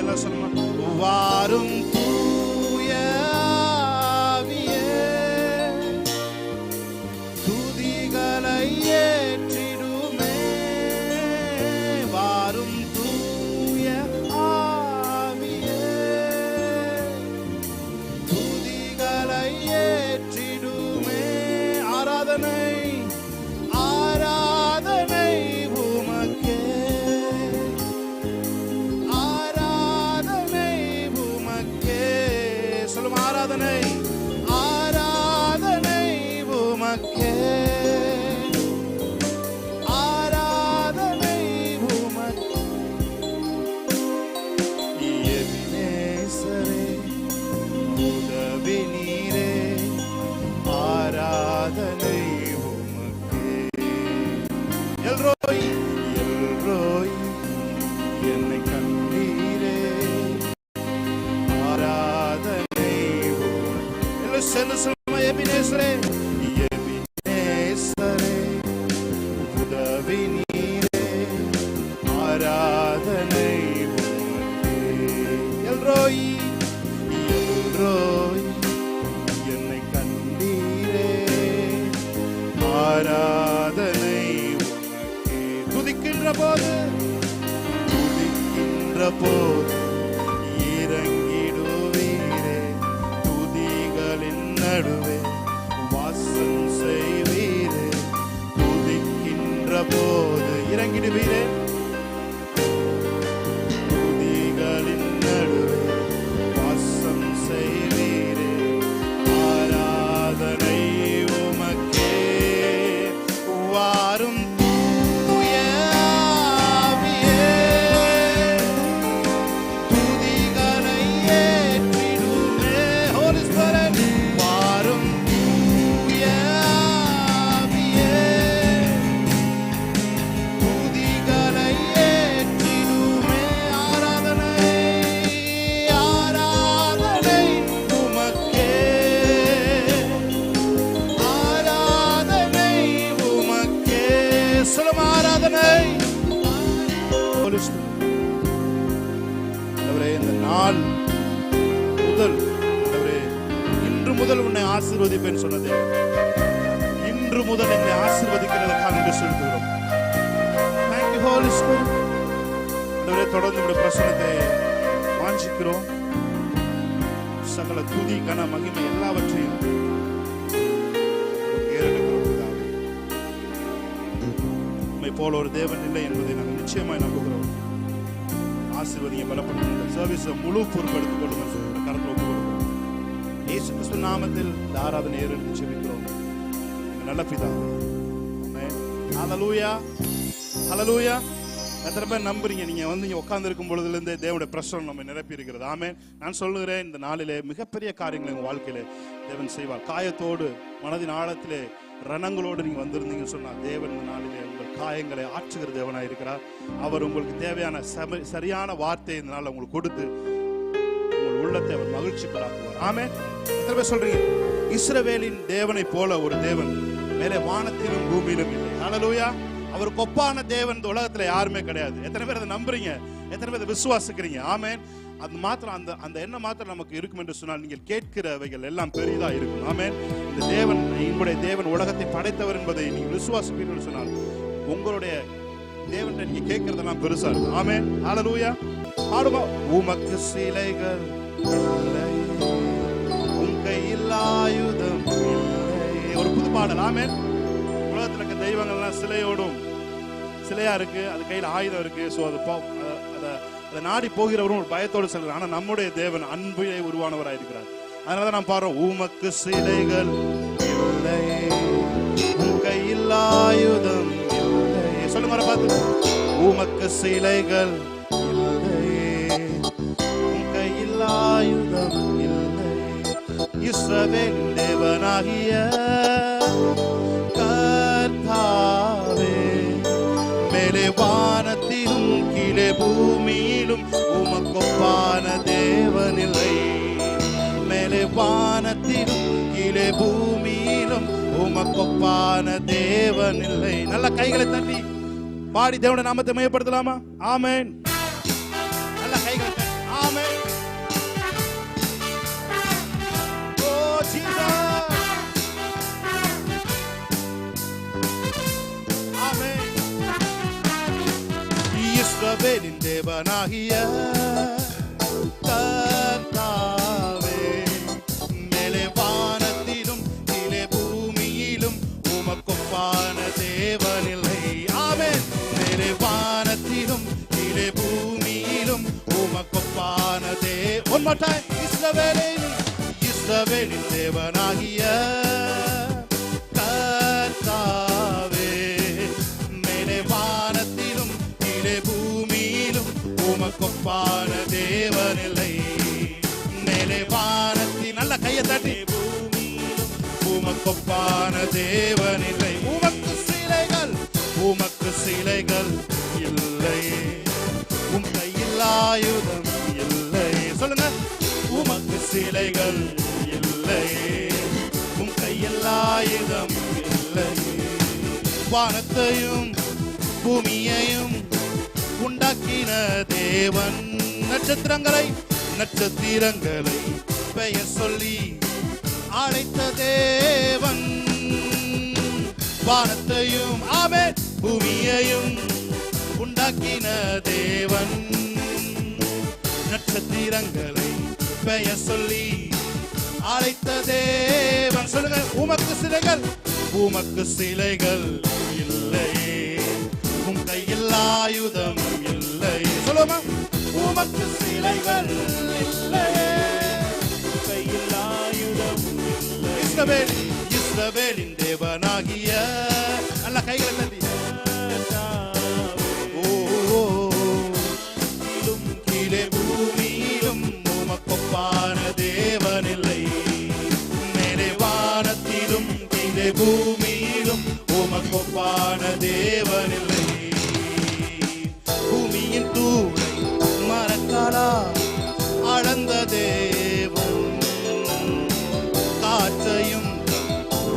எல்லாம் சொல்லணும். வாரும் தூய ஆவியே, துதிகளை ஏற்றிடுமே. வாரும் தூய ஆவியே, துதிகளை ஏற்றிடுமே. ஆராதனை ஆராதனை உமக்கே, ஆராதனை உமக்கே. சொல்லும் ஆராதனை ஆராதனை உமக்கே, ஆராதனை உமக்கே. எபினேசரே உதவி நீரே, ஆராதனை உமக்கே. எல்ரோய் எல்ரோய் என்னை கண்டீரே, ஆராதனை உமக்கே. செல்லுமா எபினேசரே, எபினேசரே உதவி நீரே, ஆராதனை உமக்கே. எல்ரோய் எல்ரோய் என்னை கண்டீரே, ஆராதனை உமக்கே. துதிக்கின்ற போது இறங்கிடுவீரே, துதிகளின் நடுவே வாசம் செய்வீரே. துதிக்கின்ற போது இறங்கிடுவீரே, துதிகளின் நடுவே வாசம் செய்வீரே. ஆராதனை உமக்கே. வாரும் தூய ஆவியே, துதிகளை ஏற்றிடுமே. Holy Spirit, வாரும் தூய ஆவியே, துதிகளை ஏற்றிடுமே. ஆராதனை ஆராதனை உமக்கே, ஆராதனை உமக்கே. சொல்லும் ஆராதனை. Holy Spirit, ஆண்டவரே, இந்த நாள் முதல் ஆண்டவரே, இன்று முதல் உன்னை ஆசீர்வதிப்பேன் சொன்னதே, இன்று முதல் என்னை ஆசீர்வதிக்கிறதுக்காக நன்றி செலுத்துகிறோம். Thank you, Holy Spirit. ஆண்டவரே, தொடர்ந்து உடைய பிரசன்னத்தை வாஞ்சிக்கிறோம். சகல துதி கன மகிமை எல்லாவற்றையும் ஏறெடுக்கிறோம் பிதாவே. உம்மை போல ஒரு தேவன் இல்லை என்பதை நாங்கள் நிச்சயமாய் நம்புகிறோம். ஆசீர்வதியை பலப்படுத்துகிற சர்வீஸை முழு பொறுப்பெடுத்துக் கொள்ளுங்கள். கரத்தில் ஒப்புக் கொடுக்கிறோம். இயேசு கிறிஸ்து நாமத்தில் இந்த ஆராதனை ஏறெடுத்து ஜெபிக்கிறோம். எங்கள் நல்ல பிதாவே. ஆமென். ஹல்லேலூயா, ஹல்லேலூயா. எத்தனை பேர் நம்புறீங்க? நீங்க வந்து இங்க உட்கார்ந்து இருக்கும் பொழுதுலேருந்தே தேவனுடைய பிரசன்னம் நம்ம நிரப்பி இருக்கிறது. ஆமென். நான் சொல்லுகிறேன், இந்த நாளிலே மிகப்பெரிய காரியங்களை உங்க வாழ்க்கையிலே தேவன் செய்வார். காயத்தோடு மனதின் ஆழத்திலே ரணங்களோடு நீங்க வந்திருந்தீங்கன்னு சொன்னா, தேவன் இந்த நாளிலே உங்கள் காயங்களை ஆற்றுகிற தேவனாய் இருக்கிறார். அவர் உங்களுக்கு தேவையான சரியான வார்த்தையை இந்த நாளில் உங்களுக்கு கொடுத்து உங்கள் உள்ளத்தை அவர் மகிழ்ச்சிப்படாக்குவார். ஆமென். எத்தனை பேர் சொல்றீங்க, இஸ்ரவேலின் தேவனை போல ஒரு தேவன் மேலே வானத்திலும் பூமியிலும் இல்லை. ஹல்லேலூயா. அவர் கொப்பான தேவன் இந்த உலகத்துல யாருமே கிடையாது. எத்தனை பேர் அதை நம்புறீங்க? எத்தனை பேர் அதை விசுவாசிக்கிறீங்க? ஆமென். அது மாத்திரம் அந்த எண்ணம் மாத்திரம் நமக்கு இருக்கும் என்று சொன்னால், நீங்கள் கேட்கிறவைகள் எல்லாம் பெரிதா இருக்கும். ஆமென். இந்த தேவன், உங்களுடைய தேவன் உலகத்தை படைத்தவர் என்பதை நீங்கள் விசுவாசிப்பீர்கள் சொன்னால், உங்களுடைய தேவன் நீங்க கேட்கறதெல்லாம் பெருசா இருக்கும். ஆமென். ஹல்லேலூயா. பாடுமா. உமக்கு சிலைகள் இல்லை, உன் கையில் ஆயுதம் இல்லை. ஒரு புது பாடல். ஆமென். உலகத்துல இருக்க தெய்வங்கள்லாம் சிலையோடும் சிலையா இருக்கு, அது கையில் ஆயுதம் இருக்கு. ஸோ அதை நாடி போகிறவரும் ஒரு பயத்தோடு செல்கிறார். ஆனால் நம்முடைய தேவன் அன்பையை உருவானவராயிருக்கிறார். அதனாலதான் நாம் பாடுறோம், உமக்கு சிலைகள் இல்லை, உன் கையில் ஆயுதம் இல்லை. சொல்லுங்க பார்த்து, உமக்கு சிலைகள் இல்லை, உன் கையில் ஆயுதம் இல்லை. இஸ்ரவேல் தேவனாகிய கர்த்தாவே, மேலே வானத்திலும் கீழே பூமியிலும் உமக்கொப்பான தேவனில்லை. மேலே வானத்திலும் கீழே பூமியிலும் உமக்கொப்பான தேவனில்லை. நல்ல கைகளை தட்டி பாடி தேவனுடைய நாமத்தை மையப்படுத்தலாமா? ஆமென். நல்ல கைகளை தட்டி ஆமென். Oh Jesus. ஆமென். இஸ்ரவேலின் தேவனாகிய கர்த்தாவே, மேலே வானத்திலும் கீழே பூமியிலும் உமக்கொப்பான தேவனில்லை. ஆமென். மேலே வானத்திலும் கீழே பூமியிலும் உமக்கொப்பான One more time. இஸ்ரவேலின் தேவனாகிய கர்த்தாவே, மேலே வானத்திலும் கீழே பூமியிலும் உமக்கொப்பான தேவனில்லை. மேலே வானத்தின் நல்ல கையை தட்டி பூமியிலும் உமக்கொப்பான தேவனில்லை. உமக்கு சிலைகள் இல்லை, உம் கையில் ஆயுதம் இல்லை. சொல்லுங்க. உமக்கு சிலைகள் இல்லை, உம் கையில் ஆயுதம் இல்லை. வானத்தையும் பூமியையும் உண்டாக்கின தேவன், நட்சத்திரங்களை பெயர் சொல்லி அழைத்த தேவன். வானத்தையும் ஆமென் பூமியையும் உண்டாக்கின தேவன், நட்சத்திரங்களை பெயர் சொல்லி அழைத்த தேவன். சொல்லுங்க. உமக்கு சிலைகள் இல்லை, உம் கையில் ஆயுதம் இல்லை. சொல்லுமா. உமக்கு சிலைகள் இல்லை, கையில் ஆயுதம் இல்லை. இஸ்ரவேலின் தேவனாகிய நல்ல கைகளை தட்டி கீழே பூமியிலும் உமக்கொப்பான தேவனில்லை. மேலே வானத்திலும் கீழே பூமியிலும் உமக்கொப்பான தேவனில்லை. பூமியின் தூளை மரக்காலா அளந்த தேவன், காற்றையும்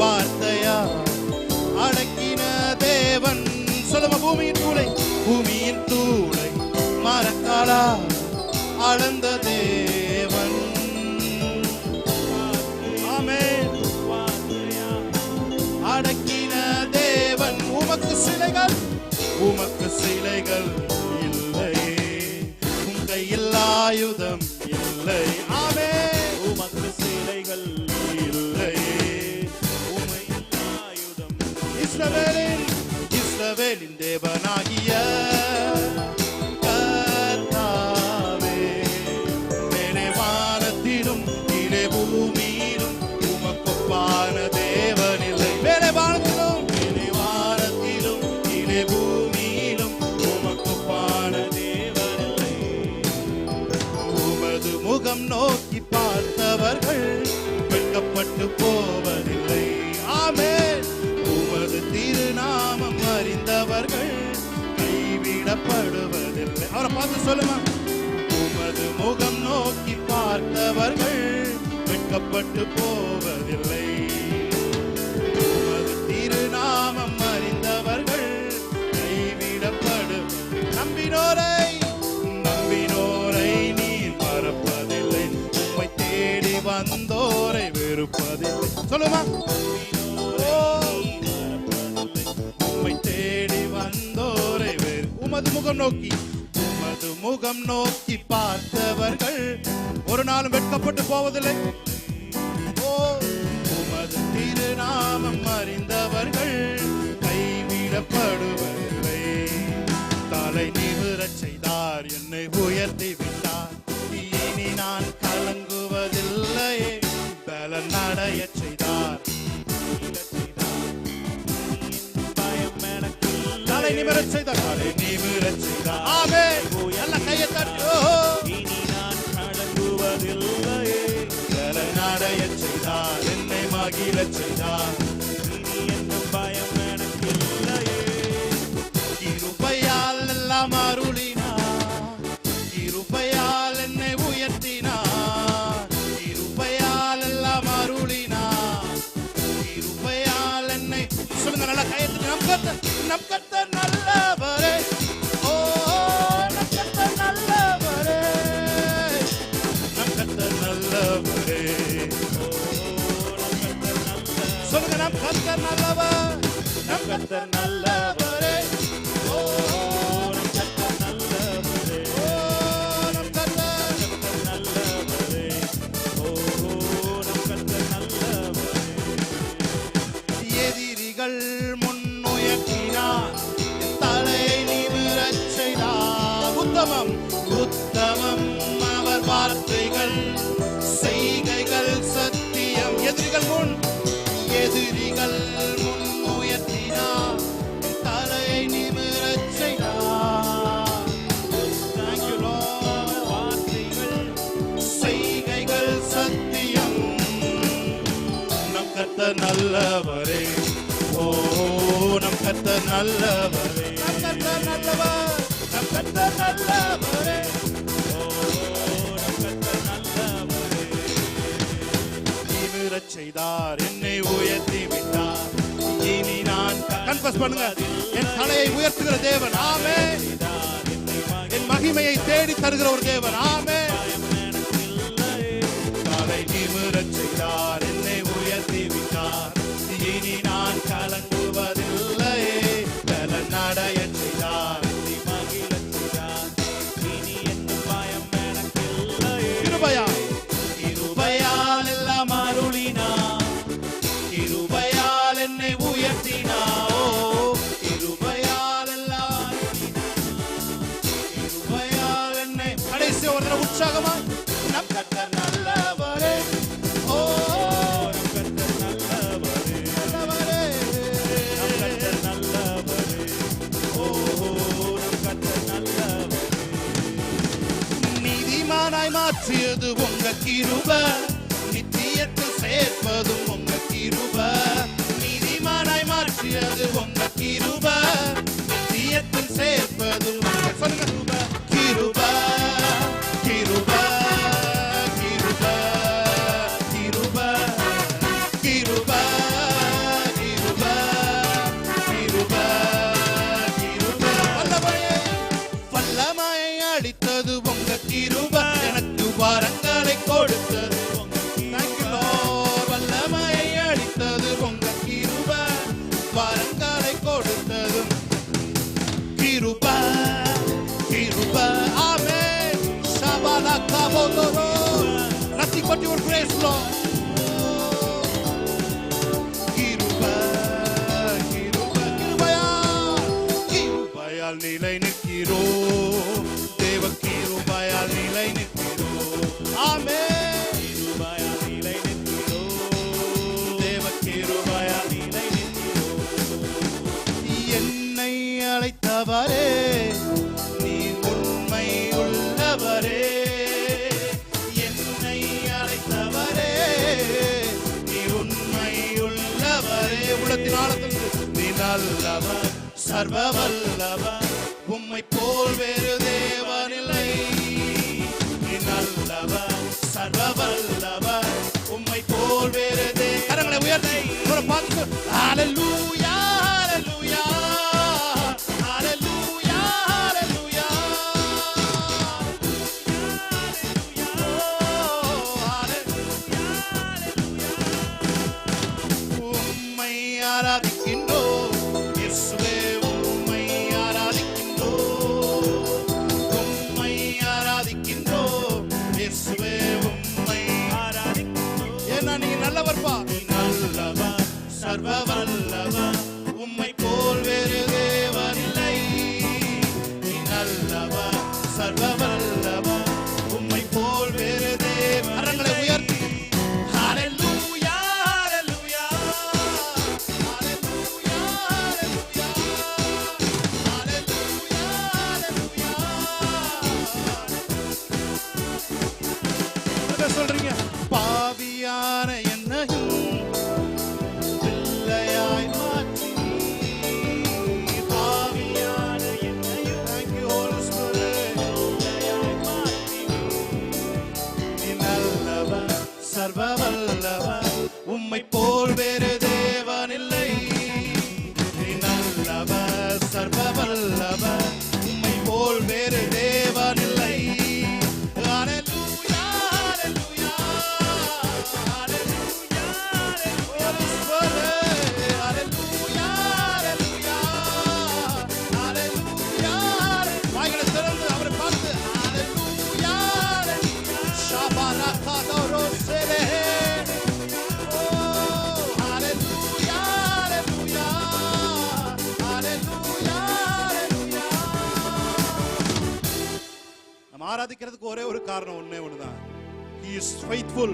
வார்த்தையா அடக்கின தேவன். சொல்லுமா. பூமியின் தூளை மரக்காலா அளந்த தேவன். ஆமென். அடக்கின தேவன். உமக்கு சிலைகள் இல்லை, உம் கையில் ஆயுதம் இல்லை. ஆமென். உமக்கு சிலைகள் இல்லை, உமையில் ஆயுதம். இஸ்ரவேலின் தேவனாகிய கர்த்தாவே, மேலே வானத்திலும் கீழே பூமியிலும் உமக்கொப்பான தேவனில்லை. மேலே வானத்திலும் கீழே பூமியிலும் உமக்கொப்பான தேவனில்லை. உமது முகம் நோக்கி பார்த்தவர்கள் வெட்கப்பட்டு போவதில்லை. ஆமென். உமது திருநாமம் அறிந்தவர்கள் கைவிடப்படுவதில்லை. அவரை பார்த்து சொல்லுமா. உமது முகம் நோக்கி பார்த்தவர்கள் வெட்கப்பட்டு போவதில்லை. உமது திருநாமம் அறிந்தவர்கள் கைவிடப்படும். நம்பினோரை நீர் மறப்பதில்லை, உம்மை தேடி வந்தோரை வெறுப்பதில்லை. சொல்லுமா. உம்மை தேடி வந்தோரை உமது முகம் நோக்கி பார்த்தவர்கள் ஒரு நாளும் வெட்கப்பட்டு போவதில்லை. உமது திருநாமம் அறிந்தவர்கள் கைவிடப்படுவதில்லை. தலை நிமிரச் செய்தார், என்னை உயர்த்தி விட்டார். இனி நான் கலங்குவதில்லை. பலன் அடையச் செய்தார். தலை நிமிரச் செய்தார். ஆமென். நல்ல கையை தட்டி. இனி நான் கலங்குவதில்லை. பலன் அடையச் செய்தார், என்னை மகிழச் செய்தார். இனி எந்த பயம் எனக்கு இல்லையே. கிருபையால் எல்லாம் அருளினார், கிருபையால் என்னை உயர்த்தினார். கிருபையால் எல்லாம் அருளினார், கிருபையால் என்னை. சொல்லுங்க. நல்ல கையை தட்டி. நம் கர்த்தர் நல்லவரே. ஓ நம் கர்த்தர் நல்லவரே. நம் கர்த்தர் நல்லவர், நம் கர்த்தர் நல்லவரே. ஓ நம் கர்த்தர் நல்லவரே, ஓ நம் கர்த்தர் நல்லவரே, ஓ நம் கர்த்தர் நல்லவரே. எதிரிகள் முன்னுயர்த்தினார், தலையை நிமிரச் செய்தார். உத்தமம் உத்தமம் அவர் வார்த்தைகள், செய்கைகள் சத்தியம். எதிரிகள் முன் உயர்த்தினார், தலையை நிமிரச் செய்தார். Thank you Lord. வார்த்தைகள் செய்கைகள் சத்தியம். நம் கர்த்தர் நல்லவரே, ஓ நம் கர்த்தர் நல்லவரே, நம் கர்த்தர் நல்லவர், நம் கர்த்தர் நல்லவரே, ஓ நம் கர்த்தர் நல்லவரே. நிமிரச் செய்தார், என்னை உயர்த்தி விட்டார். இனி நான் கன்ஃபஸ் பண்ணுங்க, என் தலையை உயர்த்துகிற தேவன். ஆமென். என் மகிமையை தேடி தருகிற ஒரு தேவன். ஆமென். தலை நிமிரச் செய்தார், என்னை உயர்த்தி விட்டார். இனி நான் கலங்குவதில்லை. பலன் அடையச் செய்தார், என்னை மகிழச் செய்தார். இனி என் பயம் எனக்கில்லை. கிருபையால் கிருபையால் எல்லாம் அருளினார், கிருபையால் என்னை உயர்த்தினார். ஓ கிருபையால் எல்லாம் அருளினார், கிருபையால் என்னை. கடைசி ஒரு தடவை உற்சாகமா, நம் கர்த்தர் நல்லவரே, ஓ நம் கர்த்தர் நல்லவரே, நல்லவரே, நம் கர்த்தர் நல்லவரே, ஓ நம் கர்த்தர் நல்லவரே. நீதிமானாய் மாற்றியது உங்க கிருபை, நித்தியத்தில் சேர்ப்பதும் உங்க கிருபை. நீதிமானாய் மாற்றியது உங்க கிருபை, நித்தியத்தில் சேர்ப்பதும் உங்க. சொல்லுங்க, கிருபை கிருபை கிருபை கிருபை கிருபை கிருபை கிருபை கிருபை. வல்லமையை வல்லமையை அளித்தது உங்க கிருபை, எனக்கு வரங்களை கொடுத்தது உங்க. Thank you Lord. வல்லமையை அளித்தது உங்க கிருபை, வரங்களை கொடுத்ததும் கிருபை கிருபை. ஆமென். ஷபலகபோதரோ. Nothing but your grace Lord. கிருபை கிருபை கிருபையால், கிருபையால் நிலை நிற்கிறோம். தேவ கிருபையால் நிலை நிற்கிறோம். ஆமென். கிருபையால் நிலை நிற்கிறோம். தேவ கிருபையால் நிலை நிற்கிறோம். என்னை அழைத்தவரே, நீர் உண்மை உள்ளவரே. என்னை அழைத்தவரே, நீர் உண்மை உள்ளவரே. உள்ளத்தின் ஆழத்திலிருந்து நீ நல்லவர், சர்வ வல்லவர், உம்மை போல் வேறு தேவனில்லை. நீ நல்லவர், சர்வ வல்லவர், உம்மை போல் வேறு தேவன். கரங்களை உயர்த்தி ஒரு பாட்டு. ஹalleluya ஹalleluya ஹalleluya ஹalleluya ஹalleluya. உம்மை ஆராதிக்கின்றோம் இயேசுவே, உம்மை ஆராதிக்கின்றோம், உம்மை ஆராதிக்கின்றோம் இயேசுவே, உம்மை ஆராதிக்கின்றோம். ஏன்னா நீங்க நல்லவர்ப்பா. நீ நல்லவர், சர்வ வல்லவர், உம்மை போல் வேறு தேவனில்லை. நீ நல்லவர், சர்வ வல்லவர், உம்மை போல் வேறு தேவன். கரங்களை உயர்த்தி ஹalleluya ஹalleluya ஹalleluya ஹalleluya ஹalleluya. சொல்றீங்க, பாவியான என்னையும் பிள்ளையா ஆராதிக்கிறதுக்கு ஒரே ஒரு காரணம், ஒண்ணே ஒண்ணுதான். He is faithful.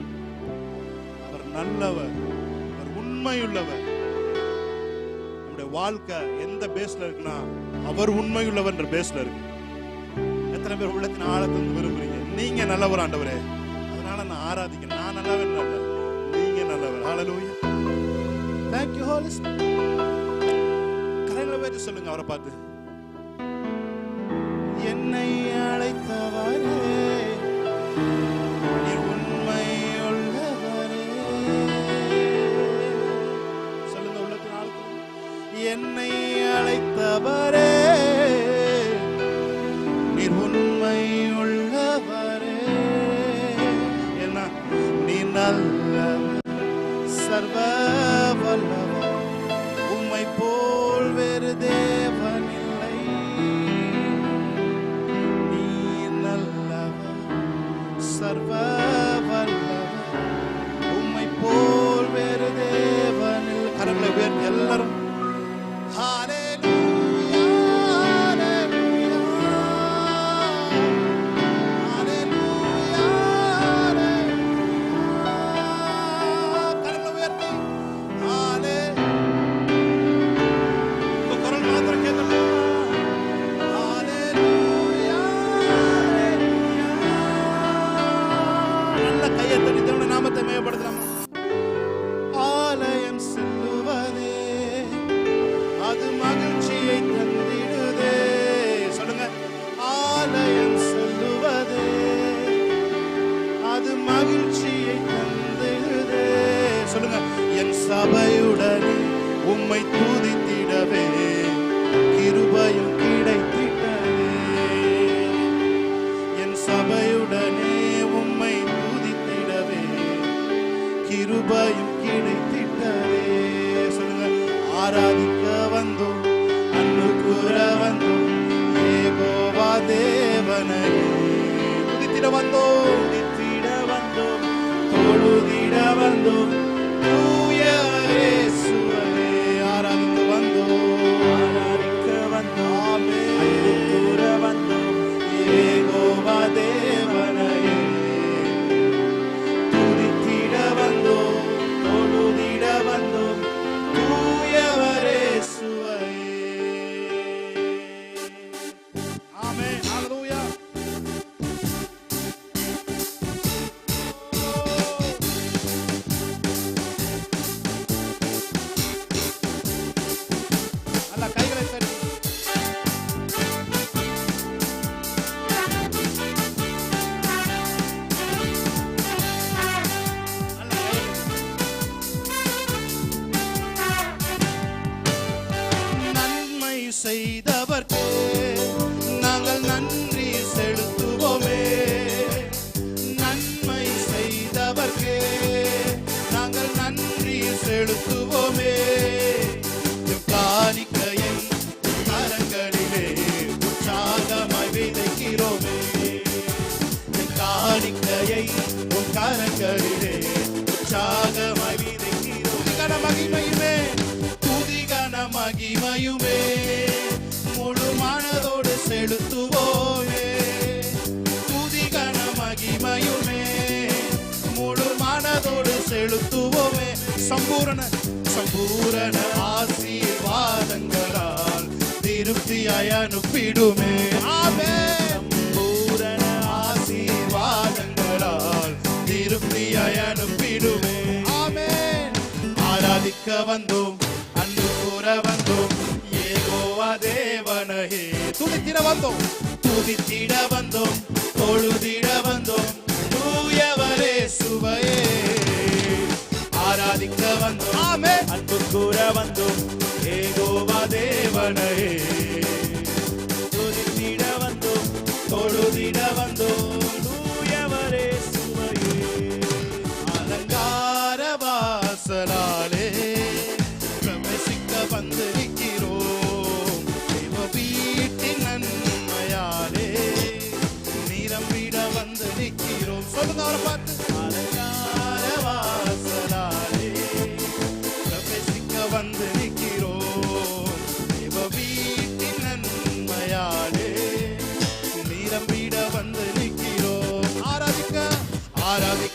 அவர் நல்லவர், அவர் உண்மையுள்ளவர். நம்முடைய வாழ்க்கை எந்த பேஸ்ல இருக்குன்னா அவர் உண்மையுள்ளவர் என்ற பேஸ்ல இருக்கு. எத்தனை பேர் உள்ளத்தின் ஆழத்திலிருந்து விரும்புறீங்க, நீங்க நல்லவர் ஆண்டவரே, அதனால நான் ஆராதிக்கிறேன், நான் நல்லவன் அல்ல, நீங்க நல்லவர். ஹல்லேலூயா. Thank you Holy Spirit. கரங்களை வைத்து சொல்லுங்க அவரை பார்த்து, என்னை அழைத்தவரே நீர் உண்மையுள்ளவரே. சொல்லுங்க உள்ளத்தின் ஆழத்தில், என்னை அழைத்தவரே நீர் உண்மையுள்ளவரே. என்ன நீ நல்லவர், சர்வ வல்லவர், உம்மை போல் வேறு தேவன் இல்லை. நீ நல்லவர், சர்வ வல்லவர், உம்மை போல் வேறு தேவன் இல்லை. கரங்களை உயர்த்தி எல்லாரும் நாமத்தை மேம்படுத்தலாமா? ஆலயம் செல்லுவதே அது மகிழ்ச்சியை தந்திடுதே. சொல்லுங்க, ஆலயம் செல்லுவதே அது மகிழ்ச்சியை தந்திடுதே. சொல்லுங்க, என் சபையுடனே உம்மை துதித்திடவே கிருபையும் கிடைத்திட்டதே. என் சபையுடனே உம்மை துதித்திடவே கிருபையும் கிடைத்திட்டதே. சொல்லுங்க, ஆராதிக்க வந்தோம், அன்பு கூற வந்தோம், யெகோவா தேவனை துதித்திட வந்தோம், துதித்திட வந்தோம், தொழுதிட வந்தோம், தூய இயேசுவே. ஆராதிக்க வந்தோம், ஆராதிக்க வந்தோம், அன்பு கூற வந்தோம், யெகோவா தேவனை துதித்திட வந்தோம், தொழுதிட வந்தோம், தூயவர் இயேசுவே. ஆமென். ஹல்லேலூயா. அல்ல கைகளை தட்டி நன்மை செய்தவர்க்கே நாங்கள் நன்றி செலுத்துவோமே. நன்மை செய்தவர்க்கே நாங்கள் நன்றி செலுத்துவோமே. காணிக்கையை கரங்களிலே உற்சாகமாய் விதைக்கிறோமே. காணிக்கையை உன் கரங்களிலே உற்சாகமாய் விதைக்கிறோம். துதிகன மகிமையுமே, துதிகன மகிமையுமே முழு மனதோடு செலுத்துவோமே. துதிகன மகிமையுமே முழு மனதோடு செலுத்துவோமே. சம்பூரண சம்பூரண ஆசீர்வாதங்களால் திருப்தியாய் அனுப்பிடுமே. ஆமென். சம்பூரண ஆசீர்வாதங்களால் திருப்தியாய் அனுப்பிடுமே. ஆமென். ஆராதிக்க வந்தோம், அன்பு கூற வந்தோம், யெகோவா தேவனையே துதித்திட வந்தோம், துதித்திட வந்தோம், தொழுதிட வந்தோம், தூயவர் இயேசுவையே. ஆராதிக்க வந்தோம், ஆமென், அன்பு கூற வந்தோம், யெகோவா தேவனையே துதித்திட வந்தோம், தொழுதிட வந்தோம், தூயவர் இயேசுவையே. அலங்கார வாசலாலே பிரவேசிக்க வந்திருக்கிறோம். தேவ வீட்டின் நன்மையாலே நிரம்பிட வந்திருக்கிறோம். சொல்லுங்க அவரை பார்த்து, அலங்கார வாசலாலே பிரவேசிக்க வந்திருக்கிறோம். தேவ வீட்டின் நன்மையாலே நிரம்பிட வந்திருக்கிறோம்.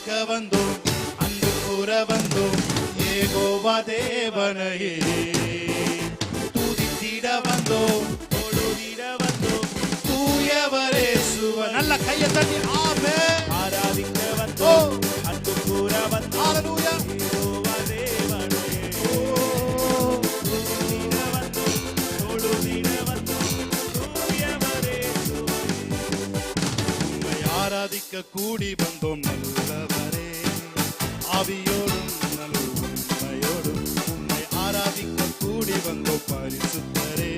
ஆராதிக்க வந்தோம், அன்பு கூற வந்தோம், யெகோவா தேவனையே துதித்திட வந்தோம், தொழுதிட வந்தோம், தூயவரே சுவ. நல்ல கையை தட்டி ஆமென். ஆராதிக்க வந்தோம், அன்பு கூற வந்தோம், ஹalleluya, யெகோவா தேவனையே துதித்திட வந்தோம், தொழுதிட வந்தோம், தூயவரே சுவ. உம்மை ஆராதிக்க கூடி வந்தோம் நல்லவரே, ஆவியோடும் நல்ல உண்மையோடும் உம்மை ஆராதிக்க கூடி வந்தோம் பரிசுத்தரே,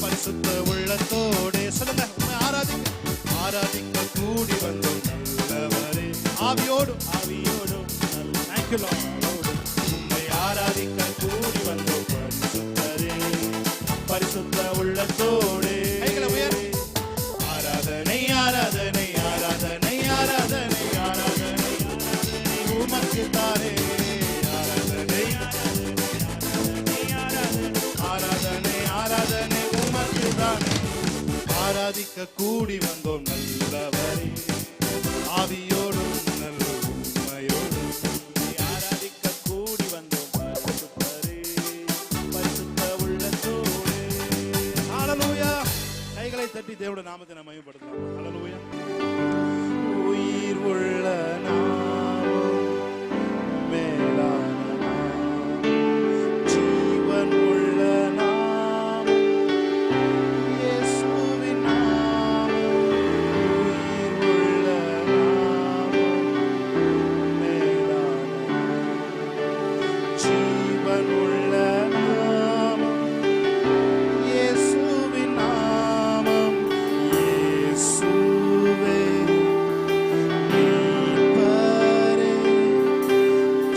பரிசுத்த உள்ளத்தோடே. சொல்லுங்க, உம்மை ஆராதிக்க கூடி வந்தோம் நல்லவரே, ஆவியோடும் Thank you, Lord. உம்மை ஆராதிக்க கூடி வந்தோம் பரிசுத்தரே, பரிசுத்த உள்ளத்தோடே. கைகளை உயர்த்தி ஆராதனை ஆராதனை ஆராதனை ஆராதனை ஆராதனை உமக்கு தானே. ஆராதனை ஆராதனை ஆராதனை உமக்கு தானே. ஆராதிக்க கூடி வந்தோம் நல்லவரே, ஆவியோடும் நல்ல உண்மையோடும் ஆராதிக்க கூடி வந்தோம் பரிசுத்தரே, பரிசுத்த உள்ளத்தோடே. ஹalleluya. கைகளை தட்டி தேவனுடைய நாமத்தை நாம் மகிமைப்படுத்தலாம். ஹalleluya. உயிர் உள்ள நாமம் மேலான நாமம், ஜீவன் உள்ள நாமம் இயேசுவின் நாமம். உயிர் உள்ள நாமம் மேலான நாமம், ஜீவன் உள்ள நாமம் இயேசுவின் நாமம். இயேசுவே மீட்பரே,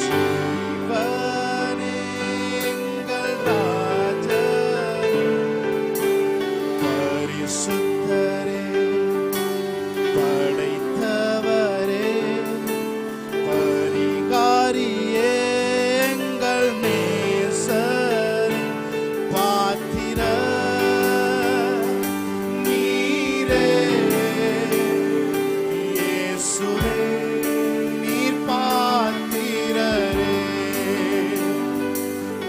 ஜீவனே, எங்கள் ராஜரே, பரிசுத்தரே, படைத்தவரே, பரிகாரியே, எங்கள் நேசரே, பாத்திர நீரே. இயேசுவே நீர் பாத்திரரே,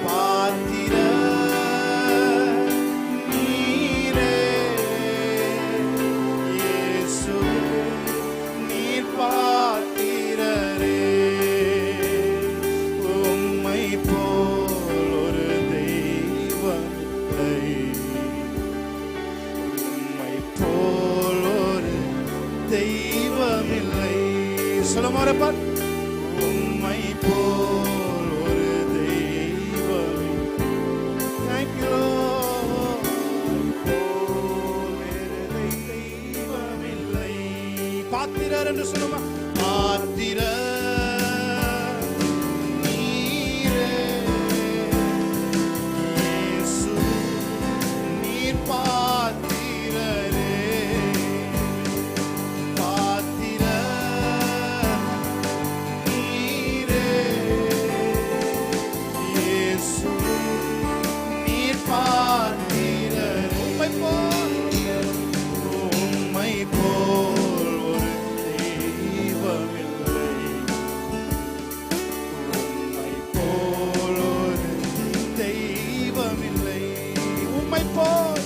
பாத்திர நீரே. இயேசுவே நீர் பாத்திரரே. உம்மை போல் ஒரு தெய்வம் இல்லை, உம்மை போல் ஒரு தெய்வம் இல்லை. சொல்ல மாறப்பார். உம்மை போல் ஒரு தெய்வம் இல்லை. Thank you, Lord. போல் வேறு தெய்வம் இல்லை. பாத்திரர் என்று சொல்லுமா, பாத்திரர் நீரே. இயேசு நீர் பாத்திரரே, பாத்திர நீரே. இயேசு நீர் பாத்திரரே. உம்மை போல் ஒரு தெய்வம் இல்லை, உம்மை போல் ஒரு தெய்வம் இல்லை. உம்மை போல்